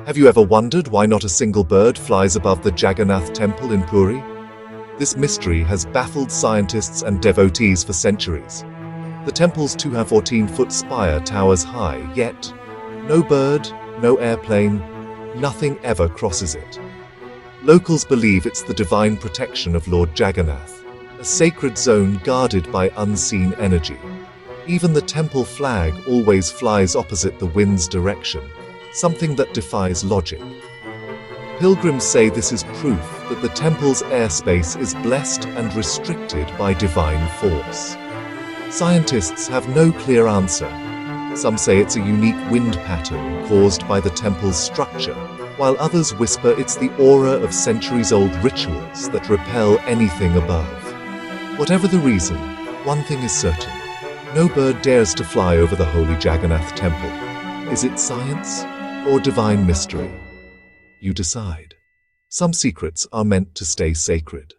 Have you ever wondered why not a single bird flies above the Jagannath Temple in Puri? This mystery has baffled scientists and devotees for centuries. The temple's 214-foot spire towers high, yet no bird, no airplane, nothing ever crosses it. Locals believe it's the divine protection of Lord Jagannath, a sacred zone guarded by unseen energy. Even the temple flag always flies opposite the wind's direction, something that defies logic. Pilgrims say this is proof that the temple's airspace is blessed and restricted by divine force. Scientists have no clear answer. Some say it's a unique wind pattern caused by the temple's structure, while others whisper it's the aura of centuries-old rituals that repel anything above. Whatever the reason, one thing is certain. No bird dares to fly over the holy Jagannath Temple. Is it science or divine mystery? You decide. Some secrets are meant to stay sacred.